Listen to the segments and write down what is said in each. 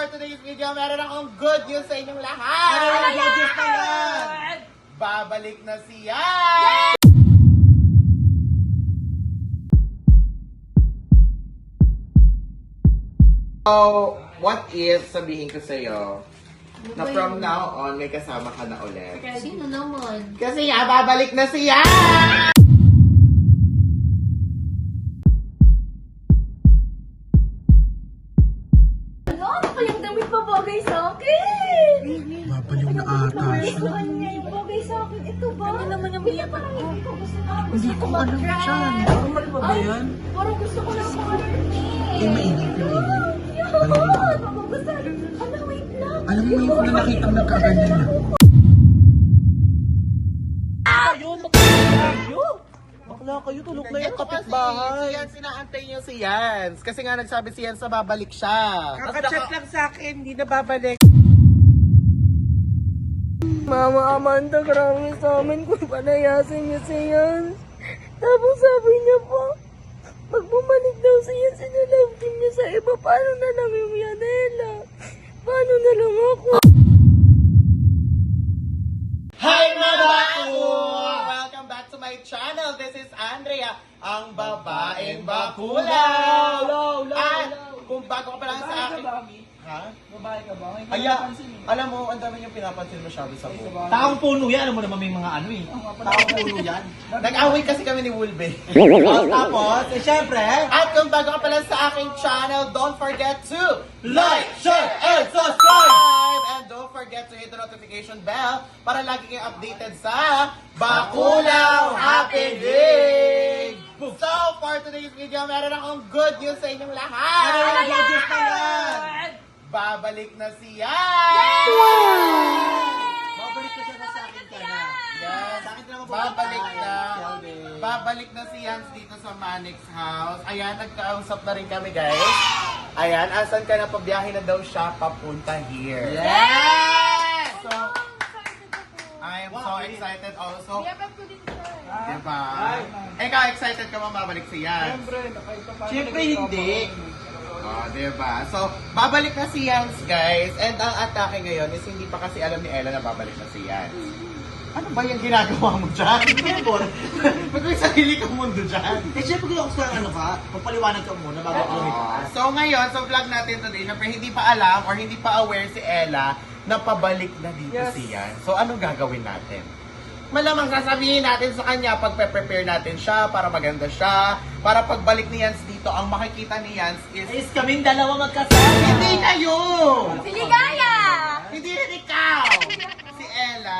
for today's video, meron akong good news sa inyong lahat! Ano yung good news na yan? Babalik na siya! So, what if sabihin ko sa'yo na from now on, may kasama ka na ulit? Sino naman? Kasi nga, babalik na siya! Ano pa yung damit pa bagay sa akin? Mapaliw na ata. Ito kanya yung bagay sa akin. Ito ba? Ano naman yung biya parang hindi ko gusto ko. Hindi ko alam dyan. Ano mali ba yan? Parang gusto ko lang pangalan Eh, mainit yung init. Ano gusto? Ano, wait lang. Alam mo yung kung nakita mo nagkaganyan na. Bakla kayo, tulog na yung Ito kasi, si Yans, inaantay niyo si Yans. Kasi nga nagsabi si Yans na babalik siya. Kaka-chat lang sa akin, hindi na babalik. Mama Amanda, grabe sa amin kung palayasin niyo si Yans. Tapos sabi niya po, pag bumalik daw si Yans, sinalove team niya sa iba. Paano na lang yung Yanela? Paano na lang ako? Hi mga bako! Welcome back to my channel. This is Andrea, ang babaeng bakulaw. At kung bago ka pa lang sa akin... Ha? Babae ka ba? Aya, alam mo, ang dami niyong pinapansin masyado sa buhay. Taong puno yan, alam mo naman may mga ano eh. Taong puno yan. Nag-away kasi kami ni Wolbe. Tapos, syempre, At kung bago ka pa lang sa aking channel, don't forget to like, share, and subscribe! And don't forget to hit the notification bell para lagi kayong updated sa Bakulaw Happening! So, for today's video, meron akong good news sa inyong lahat! ano yung good news na yan? Babalik na siya! Babalik ko siya sa akin ka na. Yes. Sa akin ka naman Babalik pupunta. na. Sabi. Babalik na si Yans dito sa Manix house. Ayan, nagkausap na rin kami, guys. Ayan, asan ka na? Pabiyahe na daw siya papunta here. Yes! So, I am so excited also. Biyabab ko din siya. Diba? Ikaw, excited ka ba mabalik si Yans? Siyempre hindi. Oh, diba? So, babalik na si Yans, guys. And ang atake ngayon is hindi pa kasi alam ni Ella na babalik na si Yans. Ano ba yung ginagawa mo dyan? Ba't may sarili kang mundo dyan? Eh, siyempre kung gusto ano ka, magpaliwanag ka muna bago ako lumipas. So ngayon, sa vlog natin today, syempre hindi pa alam or hindi pa aware si Ella na pabalik na dito si Yans. So anong gagawin natin? Malamang sasabihin natin sa kanya pag prepare natin siya para maganda siya, para pagbalik ni Yans dito, ang makikita ni Yans is Kaming dalawa magkasama. hindi kayo! Si Ligaya! Hindi rin ikaw! Si Ella.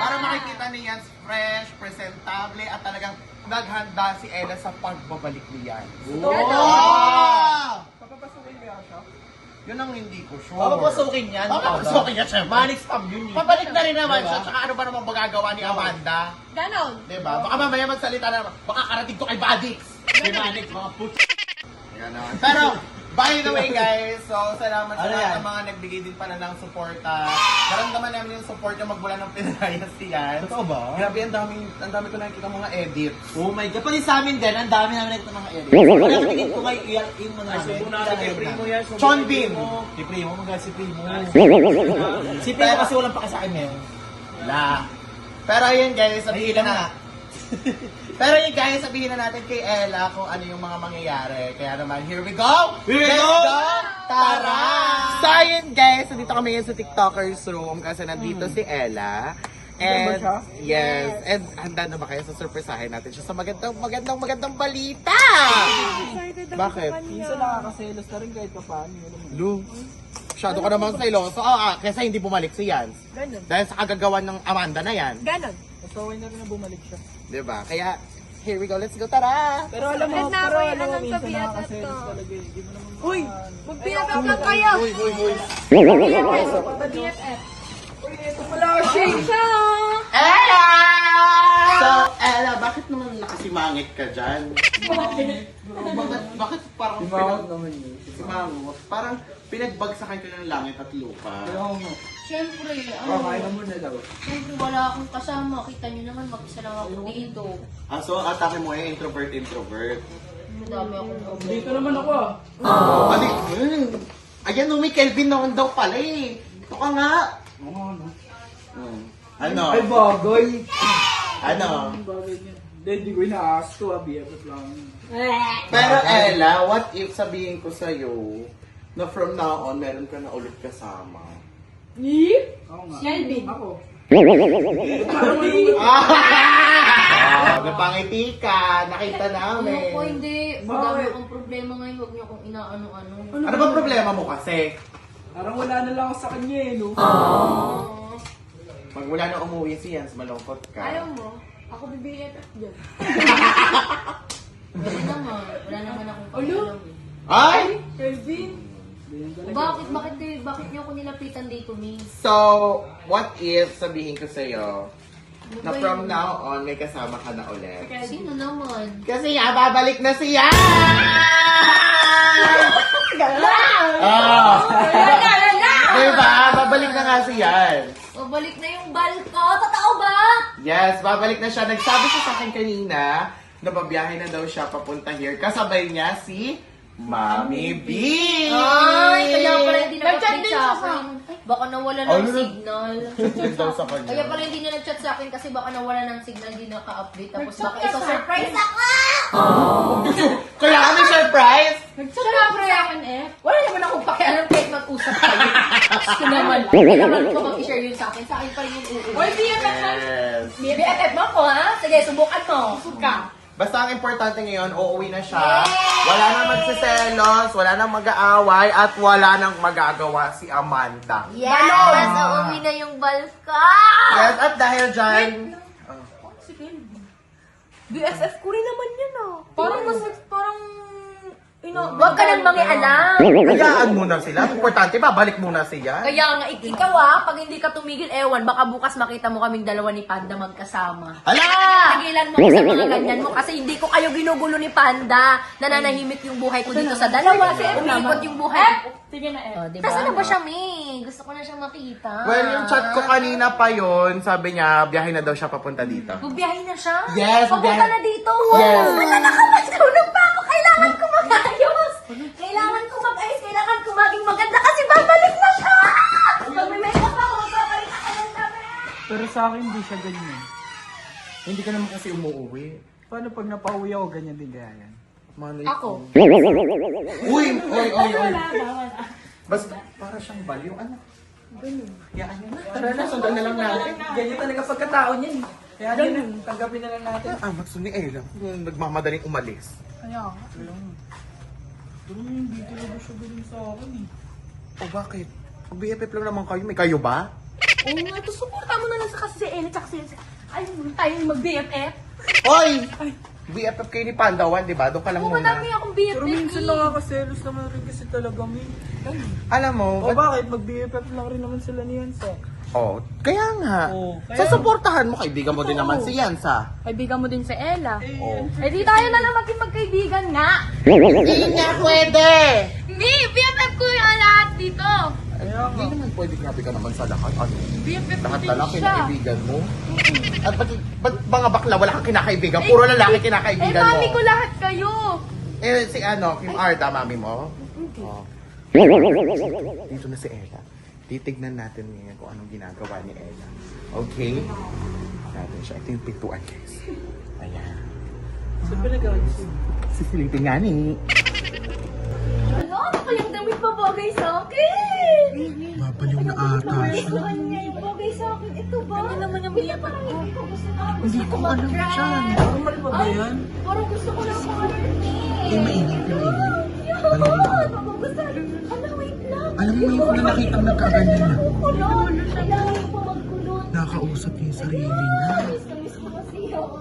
Para makikita ni Yans fresh, presentable, at talagang naghanda si Ella sa pagbabalik ni Yans. Wow! Yun ang hindi ko sure. Papapasukin yan. Papapasukin yan, syempre. Manix Pam yun eh. Pabalik na rin naman Diba? siya. Tsaka ano ba naman magagawa ni Amanda? Ganon. Diba? Baka mamaya magsalita na naman. Baka karating to kay Badix. Kay Manix, mga puto. Ganon. Pero, by the way guys, so salamat sa Ano lahat yan? ng mga nagbigay din pala ng suporta. Naramdaman namin yung support yung magmula ng Pinayas yan. Totoo ba? Grabe, ang dami ko nakikita mga edits. Oh my God. Pati sa amin din, ang dami namin nakita mga edit. Wala katingin ko kay yung mga namin. Chon Bin. Si Primo, magalit si Primo. Si Primo kasi walang paka sa akin ngayon. La. Pero yun guys, Ay, sabihin ilan na na. Pero yun guys, sabihin na natin kay Ella kung ano yung mga mangyayari. Kaya naman, here we go! Here we Let's go! Tara! So yun guys, nandito kami ngayon sa TikTokers room kasi nandito si Ella. And, yes, and handa na ba kayo sa surpresahin natin siya sa magandang balita? Bakit? Minsan nakakaselos na rin kahit pa paano. Lu, masyado ka naman seloso. Kesa hindi bumalik si Yans. Ganon. Dahil sa kagagawan ng Amanda na yan. Ganon. Masaway na rin na bumalik siya. Diba? Kaya, here we go. Let's go, tara! Pero alam mo, Kahit na pero ako, alam mo, anong minsan sabihan na nakakaselos to? talaga eh. Hindi mo naman Uy! Magpinapap lang kayo! Uy! BFF. Ito pala siya! Ella! So, Ella, bakit naman nakasimangit ka dyan? Bakit parang naman yun. simangot? Parang pinagbagsakan ka ng langit at lupa. Siyempre, Kakain na muna daw. siyempre wala akong kasama. Kita niyo naman, mag-isa lang ako dito. So, atake mo eh, introvert. Madami akong Dito naman ako ah. Balik! Ayan, may Kelvin naman daw pala eh. Ito ka nga. Oo, ano? Ano? Ay, bagay. Ano? Ang bagay niya. Hindi ko ina-ask to, BFF lang. Pero Ella, what if sabihin ko sa'yo na from now on, meron ka na ulit kasama? Oo nga. Kelvin. Ako. Napangiti ka, nakita namin. Ako hindi. Bakit? Madami akong problema ngayon. Huwag niyo akong inaano-ano. Ano ba problema mo kasi? Parang wala na lang ako sa kanya eh, no? Pag wala na umuwi si Jens, malungkot ka. Ayaw mo? Ako BBFF dyan. Wala naman. Wala naman akong pakialam eh. Ay! Kelvin? Bakit niyo ako nilapitan dito, miss? So, what if sabihin ko sa'yo na from now on, may kasama ka na ulit? Sino naman? Kasi nga, babalik na siya! Diba? Babalik na nga si Jens. Balik na yung bal ko. Totoo ba? Yes, babalik na siya. Nagsabi siya sa akin kanina na babiyahe na daw siya papunta here. Kasabay niya si Mami B! Ay, kaya pala hindi nag-update sa akin. Baka nawala ng Ano na? signal. Chat daw sa kanya. Kaya pala hindi niya nag-chat sa akin kasi baka nawala ng signal, hindi naka-update. Tapos baka isa-surprise ako! Kaya kami surprise! Siyempre akin eh. Wala naman akong pakialam kahit mag-usap kayo. Gusto naman. Kailangan ko mag-share yun sa akin. Sa akin pa rin yung uuwi. Oy, Yes. BFF mo ko ha? Sige, subukan mo. Subukan. Basta ang importante ngayon, uuwi na siya. Wala nang magsiselos, wala nang mag-aaway, at wala nang magagawa si Amanda. Yes! Uuwi na yung balka! Yes, at dahil dyan... BFF ko rin naman yun ah. Parang Huwag ka nang mangialam. Hayaan muna sila. Ang importante, babalik muna siya. Kaya nga, ikaw ah, pag hindi ka tumigil, ewan, baka bukas makita mo kaming dalawa ni Panda magkasama. Hala! Tigilan mo ako sa mga ganyan mo kasi hindi ko kayo ginugulo ni Panda. Nananahimik yung buhay ko dito sa dalawa. Umiikot yung buhay ko. Sige na, Oh, diba? Nasaan na ba siya, Mi? Gusto ko na siyang makita. Well, yung chat ko kanina pa yon, sabi niya, biyahe na daw siya papunta dito. Magbiyahe na siya? Yes, Papunta magbiyahe. na dito? Yes. Wala na kamay. Tulog pa ako. Kailangan ko mag-ayos. Kailangan ko mag-ayos. Kailangan ko maging maganda kasi babalik na siya. Mag-makeup ako. Babalik ako ng gabi. Pero sa akin, hindi siya ganyan. Hindi ka naman kasi umuwi. Paano pag napauwi ako, ganyan din kaya yan? Malay Ako. ko. Uy! Oy! Basta, para siyang baliw. Ano? Yan, tara na, sundan na lang natin. Ganyan talaga pagkatao niyan. Kaya ganun, tanggapin na lang natin. Ah, magsun ni Ella. Nagmamadaling umalis. Kaya nga. Pero hindi talaga siya ganun sa akin eh. O bakit? Pag BFF lang naman kayo, may kayo ba? Oo nga, ito suporta mo na lang sa kasi si Ellie tsaka si ay, tayong mag-BFF. Oy! BFF kayo ni Pandawan, di ba? Doon ka lang Oo, muna. madami akong BFF. Pero minsan nakakaselos naman rin kasi talaga min. Alam mo, O bakit? Mag-BFF lang rin naman sila ni Yansa. Oh, kaya nga. Oo, kaya- Susuportahan mo, kaibigan mo din naman si Yansa. Kaibigan mo din si Ella. Oh. Eh di tayo na lang maging magkaibigan nga. Hindi nga pwede! Hindi, BFF ko yung lahat dito. Kaya nga. Hindi naman pwede, grabe ka naman sa lahat. Ano? BFF ko Lahat din lalaki siya. na kaibigan mo? At ba't mga bakla wala kang kinakaibigan? Puro lalaki Eh, kinakaibigan mo. mami ko lahat kayo. Eh, si ano, Kim Arda, mami mo? Oh. Dito na si Ella. Titignan natin ngayon kung anong ginagawa ni Ella. Okay? Natin siya. Ito yung pintuan, guys. Ayan. Saan ba nag-aisip? Sisilipin nga ni. Ano? Ano kayang damit pa bagay sa akin? Babaliw na ata. Ito kanya yung bagay sa akin. Ito ba? Ano naman yung BFF ko? Hindi ko alam dyan. Normal pa ba yan? Parang gusto ko lang color Eh, mainit yung init. Ano wait lang. Alam mo yung kung nakitang nagkaganyan na. Kulon. Kailangan ko pa magkulon. Nakausap niya yung sarili niya. Miss ko kasi ako.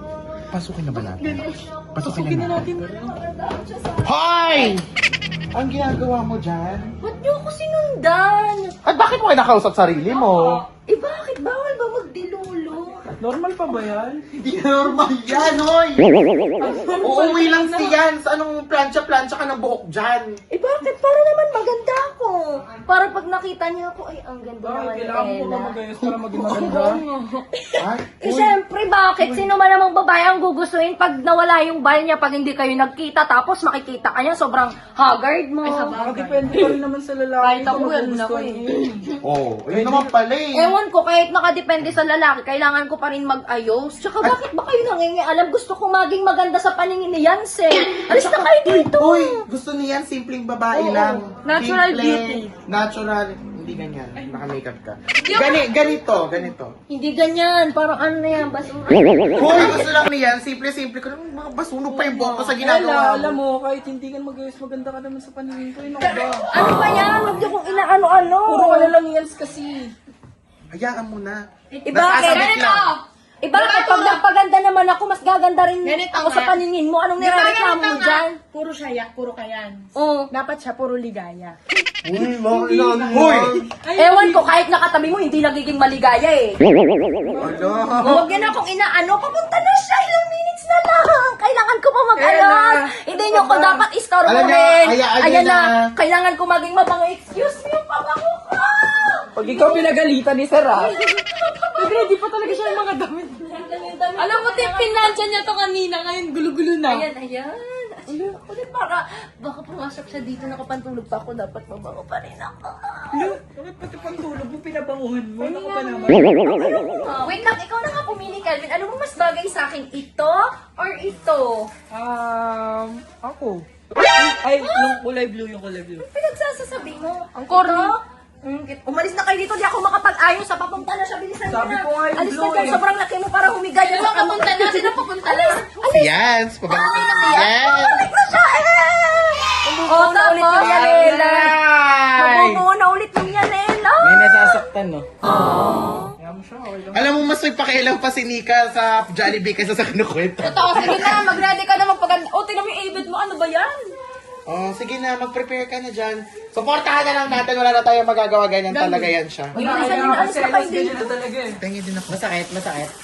Pasukin na ba natin? Pasukin Sige na na natin. natin. Magandaan siya sa Hoy! Ang ginagawa mo dyan? Ba't niyo ako sinundan? At bakit mo kayo nakausap sarili mo? Eh bakit? Bawal ba magdilulo? Normal pa ba yan? Hindi normal yan, hoy! Uuwi lang si Yan. Sa anong plancha-plancha ka ng buhok dyan? Eh bakit? Para naman maganda ako. Para pag nakita niya ako, ay, ang ganda Bakit naman ni kailangan mo ba Ella. magayos para maging maganda? Ay, Eh, syempre, bakit? Sino man namang babae ang gugustuhin pag nawala yung bahay niya, pag hindi kayo nagkita, tapos makikita ka niya, sobrang haggard mo. Nakadepende ka rin naman sa lalaki. Kahit ako, kung yan magugustuhan ako niya. oh, ayun naman pala eh. Ewan ko, kahit nakadepende sa lalaki, kailangan ko pa rin mag-ayos. Tsaka bakit ba kayo nangingialam? Gusto ko maging maganda sa paningin ni Yanse. Alis na kayo dito. Uy, gusto niyan simpleng babae lang. Natural Simple, beauty. Natural. Hindi ganyan. Naka-makeup ka. Ganito. Hindi ganyan. Parang ano na yan, basura. Hoy, gusto lang niyan. Simple-simple ko. Mga basunog pa yung buhok ko sa ginagawa Alam mo. mo, kahit hindi ka magayos, maganda ka naman sa paningin ko. Ano ba? Ano ba yan? Huwag niyo kong inaano-ano. Puro ka na lang yels kasi. Hayaan mo na. Iba, Nasasabik lang. Iba, kapag nagpaganda naman ako, mas gaganda rin Ganito ako nga. sa paningin mo. Anong nirereklamo mo dyan? Puro siya, puro kayan. Oo. Dapat siya, puro ligaya. Uy, mga Hoy! Ewan ko, kahit nakatabi mo, hindi nagiging maligaya eh. Ala. Huwag yan akong inaano. Papunta na siya. Ilang minutes na lang. Kailangan ko pa mag-ayos. Hindi niyo ko dapat Alam istorbohin. niyo, hayaan niyo Ayan na. na. Kailangan ko maging mabango. Excuse me, pabango ka. Pag ikaw pinagalitan ni Sarah, Ready pa talaga siya yung mga damit. Alam mo, pinansya niya to kanina, ngayon gulo-gulo na. Ayan. Ulit para, baka pumasok siya dito, nakapantulog pa ako, dapat mabango pa rin ako. bakit pati pantulog mo pinabanguhan mo? Ano ka ba naman? Wait lang, ikaw na nga pumili, Calvin. Ano mo mas bagay sa akin, ito or ito? Ako. Ay, yung kulay blue, Pinagsasasabi mo. Ang corny. Umalis na kayo dito, di ako makapag-ayos. Sa papunta na siya, bilisan niyo Sabi na. ko nga yung Alis na blue dyan, eh. sobrang laki mo para humiga dyan. Sa papunta na, sino papunta na? Alis. Yes, pabalik na Yes! Balik na siya, eh! Mabubuo na ulit yung Yanela. Mabubuo na ulit yung Yanela. May nasasaktan, no? Kaya mo siya, okay lang. Alam mo, mas may pakialam pa si Nika sa Jollibee kaysa sa kinukwento. Totoo, sige na, mag-ready ka na magpaganda. O, tingnan mo yung ibid mo, ano ba yan? Oh, sige na, mag-prepare ka na dyan. Supportahan na lang natin, wala na tayong magagawa, ganyan talaga yan siya. Bilisan niyo na, alis na kayo dito. talaga eh. Tingin din ako. Masakit.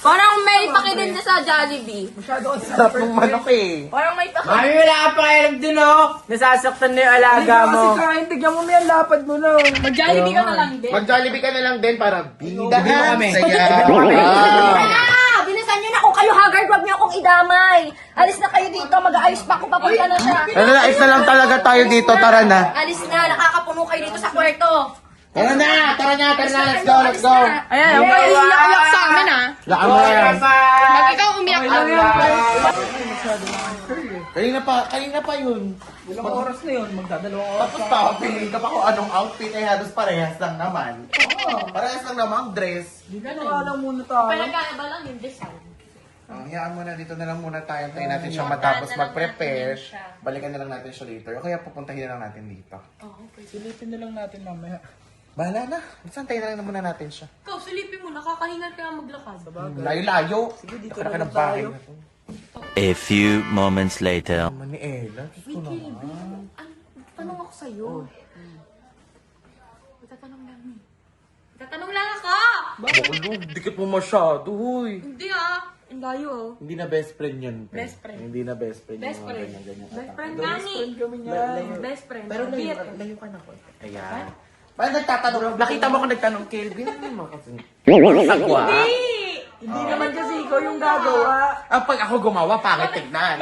Parang may pakidin na sa Jollibee. Masyado ka Sarap ng manok eh. Parang may pakidin. Mami, wala ka pa alam dun, oh. Nasasaktan na yung alaga mo. Kasi kain, tignan mo may lapad mo na. Mag-jollibee ka na lang din. Mag-Jollibee ka na lang din para Bili mo bidahan kami. saya. Ah! Bilisan niyo na kung kayo haggard, wag niyo akong idamay. Alis na kayo dito, mag-aayos pa ako, papunta na siya. Ano na, isa lang talaga tayo dito, tara na. Alis na, nakakapuno kayo dito sa kwarto. Tara na, let's go. Ayan, huwag kayo iyak sa amin, ha? Laan mo yan. Pag ikaw umiyak ka. Kanina pa yun. Ilang oras na yun, magdadalawang oras. Tapos pa, piliin ka pa kung anong outfit ay halos parehas lang naman. Parehas lang naman, dress. Hindi na alam muna tayo. Palagkana lang yung design. Hayaan mo na, dito na lang muna tayo. Tayo natin siya matapos mag-prepare. Balikan na lang natin siya later. O kaya pupuntahin na lang natin dito. Silipin na lang natin mamaya. Bahala na. Saan tayo na lang muna natin siya? Ikaw, silipin mo, nakakahingal ka nga maglakad. Layo-layo. Sige, dito Nakaka na ng lang bahay tayo. na to. A few moments later. Naman ni Ella. Gusto naman. Tanong ako sa'yo. Tatanong lang ako! Bakulog, dikit mo masyado, huy. Hindi ah. Ang layo oh. Hindi na best friend yun. Pe. Best friend. Hindi na best friend. Best yung mga friend. ganyan-ganyan. Best friend nga ni. Kami niya. Best friend. Pero Cute. layo ka na ko. Ayan. Bakit nagtatanong? Nakita mo ko nagtanong, Kelvin, ano naman kasi? Sagwa. Hindi naman kasi ikaw yung gagawa. Pag ako gumawa, pangit tignan.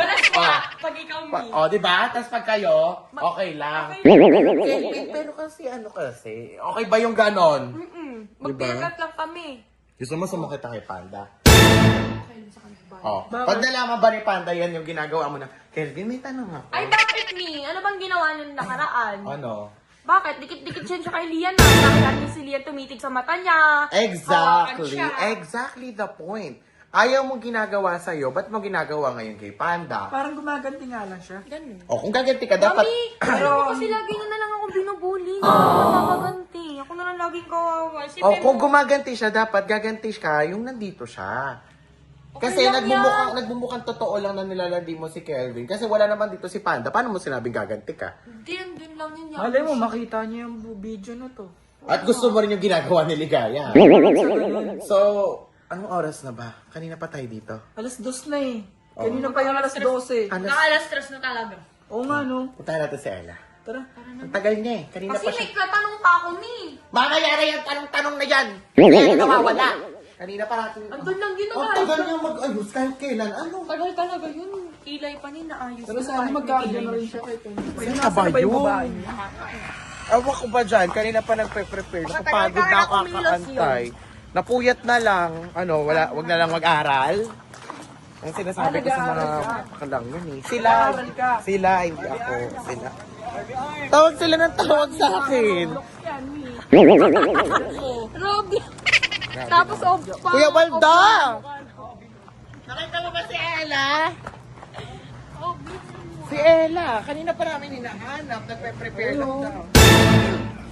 Pag ikaw Di ba? Tapos pag kayo, okay lang. Kelvin, pero kasi ano kasi, okay ba yung ganon? Mag-birat lang kami. Gusto mo sumakit kay Panda? Oh, pag nalaman ba ni Panda yan yung ginagawa mo na, Kelvin, may tanong ako. Ay, bakit me? Ano bang ginawa niyo nung nakaraan? Ano? Bakit? Dikit-dikit siya kay Lian na. Nakita niyo si Lian tumitig sa mata niya. Exactly. Hawakan siya. Exactly the point. Ayaw mo ginagawa sa'yo, ba't mo ginagawa ngayon kay Panda? Parang gumaganti nga lang siya. Ganun. O, kung gaganti ka, dapat... Mami, pero kasi lagi na lang ako binubuli. Hindi ako nakaganti. Ako na lang laging kawawa. O, kung gumaganti siya, dapat gaganti ka yung nandito siya. Kasi lang nagmumukhang totoo lang na nilalandi mo si Kelvin. Kasi wala naman dito si Panda. Paano mo sinabing gaganti ka? Hindi, andun lang yun. Malay mo, makita niyo yung video na to. At gusto mo rin yung ginagawa ni Ligaya. So, anong oras na ba? Kanina pa tayo dito. Alas 2 na eh. Kanina pa yung alas 12. Nakalas-stress na talaga. Oo nga no. Puntahan natin si Ella. Tara. Ang tagal niya eh. Kanina Kasi pa siya. may katanong pa ako ni. Mamaya na yan, tanong-tanong na yan. Hindi nawawala. Kanina pa natin. Andun lang Ang ginagawa. tagal niya mag-ayos kahit kailan. Ano? Tagal talaga yun. Kilay pa ni naayos. Pero sana magkakagyan na rin siya kay Tony. Saan na ba yun? Awa ko ba dyan? Kanina pa nagpe-prepare. Nakapagod na ako kakaantay. Napuyat na lang. Ano, wag na lang mag-aral. Ang sinasabi ko sa mga kalang yun eh. Sila, hindi ako. Sila. Tawag sila ng tawag sa akin. Robby. Tapos Kuya Walda! Nakita mo ba si Ella? Si Ella, kanina pa namin hinahanap. Nagpe-prepare lang daw.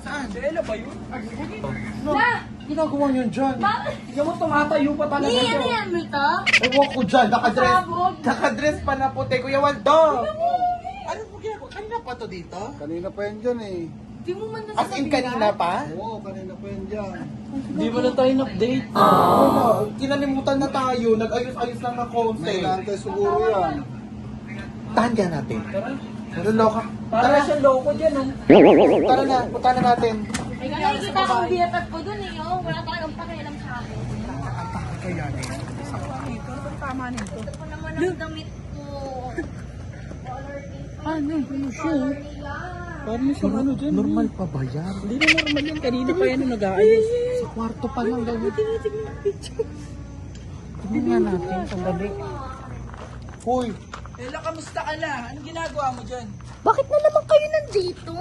Saan? Ella ba yun? Na! Ginagawa niyo dyan? Tignan mo, tumatayo pa talaga Ni, siya. ano yan, Mita? Ewan ko dyan, nakadress. Sabog. Nakadress pa na puti, Kuya Waldo. Ano po ginagawa? Kanina pa to dito? Kanina pa yan dyan eh. Di mo man As in kanina pa? Oo, kanina pa yan dyan. Hindi ba na tayo update? Wala, kinalimutan na tayo. Nag-ayos-ayos lang ng May content. inaantay siguro yan. Tahan ka natin. Tara. Pero loka. Para Tara, siya loko dyan, oh. tara na. Punta na natin. Ay, nakikita ko ang BFF ko dun eh. Oh. Wala talagang pakialam sa akin. Kaya na. Tama nito. Ito ko naman ang damit ko. Ano siya? Parang siyang ano dyan. Normal pa ba yan? Hindi na normal yan. Kanina pa yan yung nag-aayos. Sa kwarto pa lang ganyan. Tingnan nga natin. Sandali. Hoy, Ella, kamusta ka na? Anong ginagawa mo dyan? Bakit na naman kayo nandito?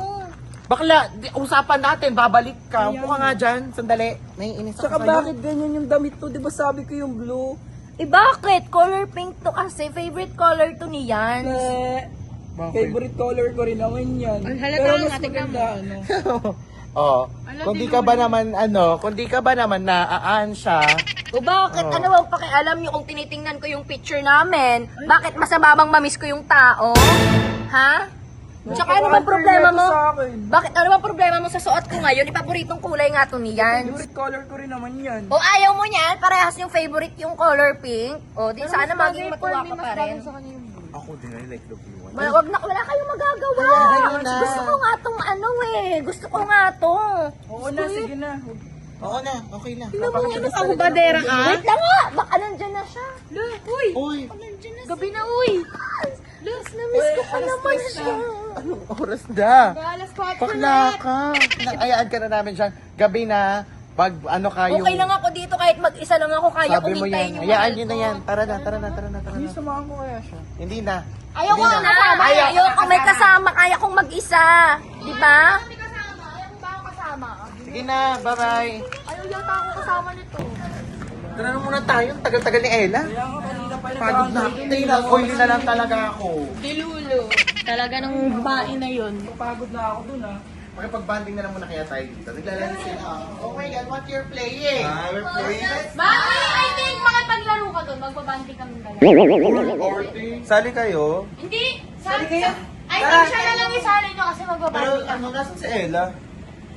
bakla, usapan natin. Babalik ka. Upo ka nga dyan. Sandali. Naiinis ako Tsaka sa'yo. bakit ganyan yung damit to? Di ba sabi ko yung blue? Eh bakit? Color pink to kasi. Favorite color to ni Yan. Bakit? Favorite color ko rin naman yan. Pero mas maganda, ano? Oh, kung di ka ba naman naaan siya, O bakit? Ano bang pakialam nyo kung tinitingnan ko yung picture namin? Bakit masama bang mamiss ko yung tao? Ha? Tsaka ano bang problema mo? Sa akin. Bakit ano bang problema mo sa suot ko ngayon? Ipaboritong kulay nga to ni Yan. Favorite color ko rin naman yan. O ayaw mo niyan? Parehas yung favorite yung color pink? O di sana maging matuwa ka pa rin. ako din, I like the blue one. Wala kayong magagawa. Ayun na. Gusto ko nga tong ano eh. Gusto ko nga to. Oo na, sige na. Oo na, okay na. Tingnan mo ano sa hubadera ka? Wait lang nga. Baka nandyan na siya. Uy. Uy, Gabi na uy. Luz, na-miss ko pa naman siya. anong oras na? Alas 4 Bakla ka. Ayaan ka na namin dyan. Gabi na, pag ano kayo. Okay lang ako dito kahit mag-isa lang ako. Kaya Sabi kong mo yan. hintayin yung Hayaan mahal nyo na ko. yan. Tara na. Hindi samahan ko kaya siya. Hindi na. Ayoko Hindi na. na. Ayoko may kasama. Kaya kong mag-isa. Di ba? Kami kasama. Ayaw mo ba ako kasama? Sige na, bye-bye. Ayaw yata ako kasama nito. Tara na muna tayo. Tagal-tagal ni Ella. Kaya nga kanina pa yung Pagod na. Tingnan, oily na lang talaga ako. Dilulo. Talaga ng babae na yun. Pagod na ako dun, ah. Makipag-banding na lang muna kaya tayo dito. Naglalaro sila. Oh my God, what you're playing? We're playing. Bakit? I think makipaglaro ka doon. Magbabandi kami dalawa. Sali kayo? Hindi. Sali kayo? I think siya na lang isali nyo kasi Pero magbabandi kami. ano, nasa si Ella?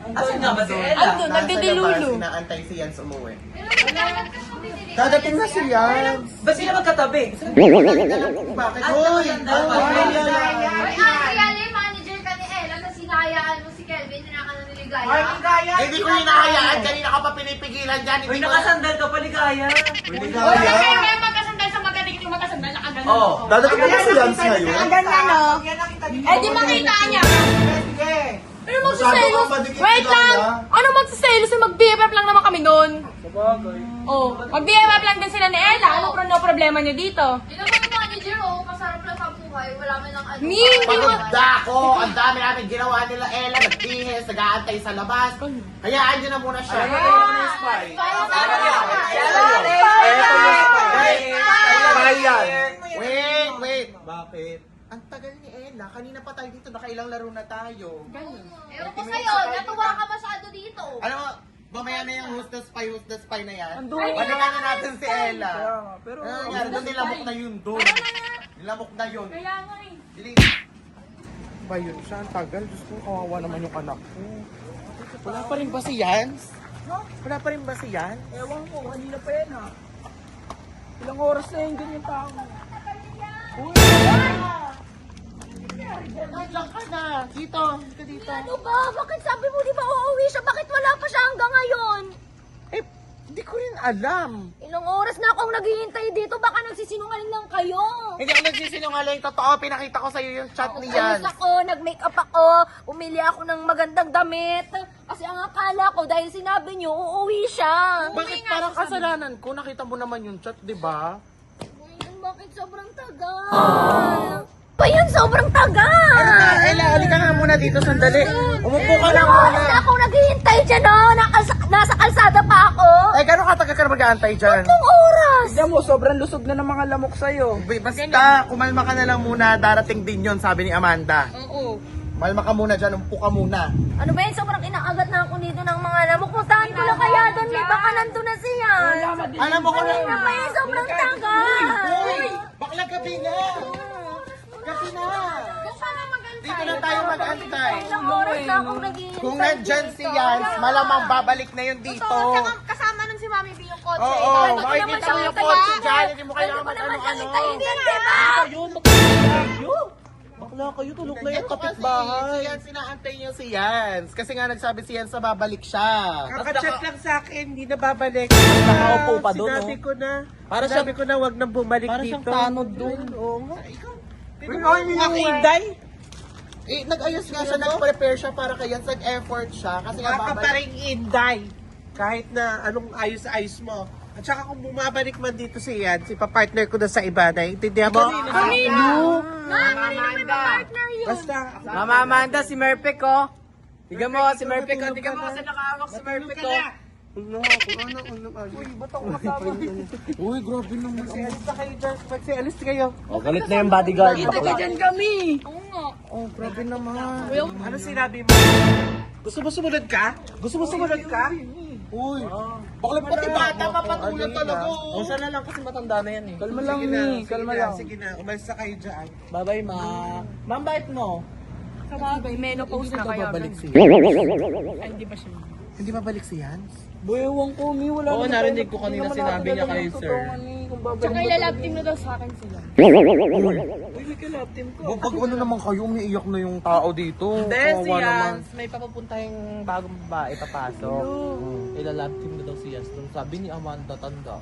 Asan nga ba si Ella? Andun, Nasa nagdidilulo. labas, inaantay si Jans umuwi. Pero magdagat ka sa bibili. Dadating na si Jans. Ba't sila magkatabi? Bakit? Hoy! Ay, Ariel, manager ka ni Ella na sinayaan mo si Kelvin na naka naniligaya. Hindi ko hinahayaan. Kanina ka pa pinipigilan dyan. Uy, nakasandal ka pa, ligaya. Wala kayo magkasandal sa magaling yung magkasandal na kagano'n. Oo. Dadating na si Jans ngayon. Ang ganyan, no? Eh, di makita niya. Ano magsiselos? Wait lang! Ano magsiselos? Mag-BFF lang naman kami nun. Sabagay. Oh, mag-BFF lang din sila ni Ella. Ano problema niyo dito? Hindi naman yung manager, oh. Masarap lang sa buhay. Wala man lang ano. Hindi Pagod mo... na ako. Ang dami namin ginawa nila Ella. Nagbihis, nag-aantay sa labas. Hayaan nyo na muna siya. Wait. Bakit? Ang tagal ni Ella. Kanina pa tayo dito. Nakailang laro na tayo. Ewan ko sa'yo, natuwa ka masyado dito. Alam mo, mamaya na yung who's the spy na yan. Balikan na natin si Ella. Kaya nga, pero... Ano nangyari? Doon nilamok na yun doon. Nilamok na yun. Kaya nga eh. Dili. Ba yun siya? Ang tagal. Diyos ko, kawawa naman yung anak ko. Wala pa rin ba si Jans? Wala pa rin ba si Jans? Ewan ko, kanina pa yan, ha. Ilang oras na yung ganyan tao. Nandiyan ka na. Dito. Dito. Ano ba? Bakit sabi mo di ba uuwi siya? Bakit wala pa siya hanggang ngayon? Eh, hindi ko rin alam. Ilang oras na akong naghihintay dito. Baka nagsisinungaling lang kayo. Hindi ako nagsisinungaling. Totoo, pinakita ko sa'yo yung chat ni Yan. Alis ako, nag-makeup ako, umili ako ng magandang damit. Kasi ang akala ko, dahil sinabi niyo, uuwi siya. Bakit parang kasalanan ko? Nakita mo naman yung chat, di ba? Bakit sobrang tagal? Pa yan, sobrang tagal! Ella, halika nga muna dito sandali. Umupo ka lang muna. Oras na akong naghihintay dyan, oh. Nasa kalsada pa ako. Eh, gano'ng katagal ka na mag-aantay dyan? Anong oras? Tignan mo, sobrang lusog na ng mga lamok sa'yo. Basta, kumalma ka na lang muna. Darating din yon, sabi ni Amanda. Oo. Malma ka muna dyan, umupo ka muna. Ano ba yan? Sobrang inaagat na ako dito ng mga lamok. Puntahan ko na kaya doon. May baka nandun na siya. Alam mo ko na. Ano ba yan? Sobrang tagal. Uy! Bakla gabi na! Gabi na! Dito na tayo mag-antay. Ilang oras na akong naghihintay. Kung nandyan si Yans, malamang babalik na yun dito. Kasama nun si Mami B yung kotse. Oo, Hindi ko naman makikita siya mo yung hintayin. kotse dyan. Hindi mo Hindi kailangan ko naman siya mag-ano-ano. hintayin din, di ba? Ayun, magkakayo. Bakla kayo, tulog na yung Ganito kasi, si kapitbahay. Yans, inaantay niya si Yans. Kasi nga nagsabi si Yans na babalik siya. Kakachat lang sa akin, hindi na babalik. Nakaupo pa doon, Sinabi oh. ko na. Para Sinabi ko na wag nang bumalik Para dito. siyang tanod doon. Oo nga. Ang Inday, Eh, nag-ayos nga siya, nag-prepare siya para kay Yans, nag-effort siya. Kasi nga baka pa babalik. rin Inday. Kahit na anong ayos-ayos mo. At saka kung bumabalik man dito si Yan, si papartner ko na sa iba, naiintindihan mo? Basta, Mama Amanda, si Merpek, oh. Tiga mo, si Merpek, oh. Tiga mo kasi nakahawak si Merpek, oh. Uy, grabe naman. alis na kayo dyan. Alis kayo. Oh, galit na yung bodyguard. Dyan kami. Oh, grabe naman. Ano sinabi mo? Gusto mo sumunod ka? Gusto mo sumunod ka? Uy, bakla pati bata mapatulan talaga. Oh, siya na lang kasi matanda na yan, eh. Kalma lang, Sige na, Mi. sige Kalma na, lang. sige na. Umalis na kayo dyan. Bye-bye, ma. Ma'am, bait mo. Sabagay, menopause na kaya. Babalik si Hindi pa siya. Hindi babalik si Yans? Buewang ko, Mi. Wala Oo, naman narinig tayo- ko kanina hindi naman sinabi natin niya alam kayo, yung sir. totoong ano, eh, kung babalik Tsaka ba ilalab to. team na daw sa akin sila. Uy, may kalab team ko. Pag ano naman kayo, umiiyak na yung tao dito. Hindi, si Kawawa naman. Yans. May papapuntahing bagong babae papasok. Ilalab team na daw si Yans. Nung sabi ni Amanda, tanda.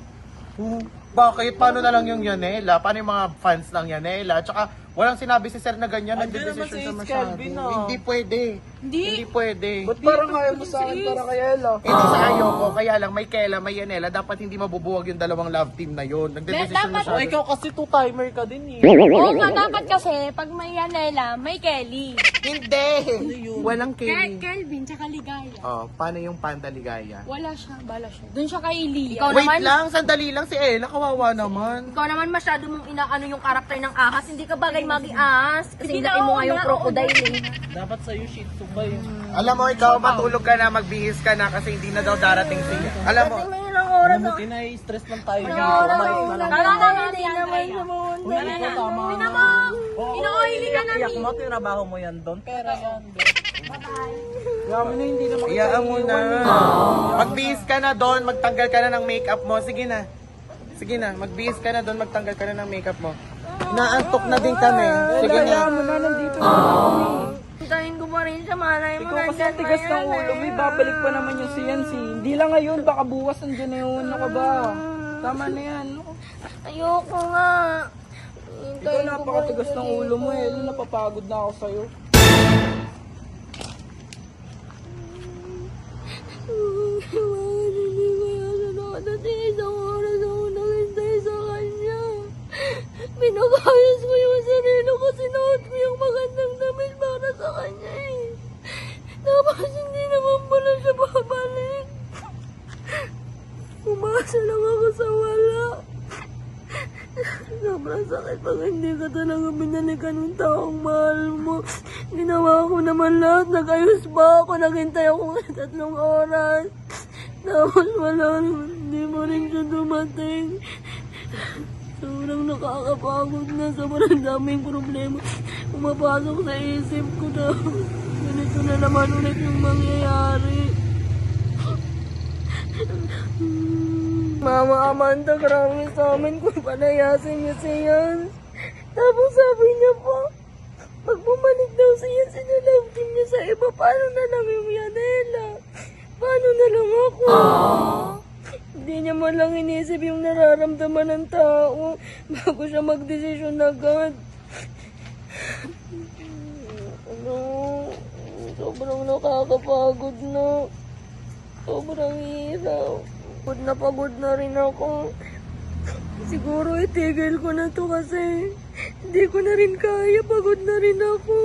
Bakit? Paano na lang yung Yanela? Paano yung mga fans ng Yanela? Tsaka walang sinabi si Sir na ganyan, Andyan naman nagde-decision si siya Ace masyado. Calvin, ah. Hindi pwede. Hindi. Hindi pwede. Ba't parang ayaw mo sa akin para kay Ella? Hindi sa ayoko, kaya lang may Kela, may Yanela, dapat hindi mabubuwag yung dalawang love team na yun. Nagde-decision Dapat- masyado. Oh, ikaw kasi two-timer ka din, eh. Oo nga, dapat kasi, pag may Yanela, may Kelly. Hindi! Walang Kelly. Kelvin, tsaka Ligaya. Oh, paano yung Panda Ligaya? Wala siya, bala siya. Doon siya kay Lia. Ikaw Wait naman, lang, sandali lang si Ella, kawawa naman. ikaw naman masyado mong inaano yung karakter ng ahas. Hindi ka bagay mag-ahas. Kasi Hindi na, laki mo oo nga yung nga, crocodile eh. Dapat sa'yo, shih tzu ba yun? Alam mo, ikaw matulog ka na, magbihis ka na kasi hindi na daw darating siya. Alam mo, Kasi may ilang oras Alam mo, ako. tinay-stress lang tayo dito. Ilang oras Kumain ako. ka lang. Kala namin hindi naman sumunod. Uy, ikaw, tama. Ino-oily ka na. Iyak mo, tinabaho mo yan doon. Pera yan. Yaman na hindi naman iyaan mo na. Magbihis ka na doon, magtanggal ka na ng makeup mo. Sige na. Sige na, magbihis ka na doon, magtanggal ka na ng makeup mo. Inaantok na din kami. Sige na. Yaman mo na, nandito na kami. Hintayin ko pa rin siya, malay mo. Ikaw kasi nandyan ang tigas pa ng yan, ulo. May ah. babalik pa naman yung CNC. Hindi lang ngayon, baka bukas nandiyan na yun. Ano ka ba? Tama na yan. Ayoko nga. Ikaw Hintayin ko pa napakatigas rin ng siya ulo mo dito. eh. Napapagod na ako sa'yo. Isang oras ako naghintay sa kanya. Pinagayos ko yung sarili ko, sinuot ko yung magandang damit para sa kanya eh. Tapos hindi naman pala siya babalik. Umasa lang ako sa wala. Sobrang sakit pag hindi ka talaga binalikan ng taong mahal mo. Ginawa ko naman lahat, nag-ayos pa ako, naghintay ako ng 3 oras. Tapos wala, hindi mo rin siya dumating. Sobrang nakakapagod na, sobrang daming problema. Pumapasok sa isip ko na ganito na naman ulit yung mangyayari. Mama Amanda, grabe sa amin kung palayasin niya si Yans. Tapos sabi niya po, pag bumalik daw siya sa love team niya sa iba, paano na lang yung Yanela? Paano na lang ako? Hindi niya man lang inisip yung nararamdaman ng tao bago siya magdesisyon agad. Ano, sobrang nakakapagod na. Sobrang hirap. Pagod na rin ako. Siguro itigil ko na to kasi hindi ko na rin kaya. Pagod na rin ako.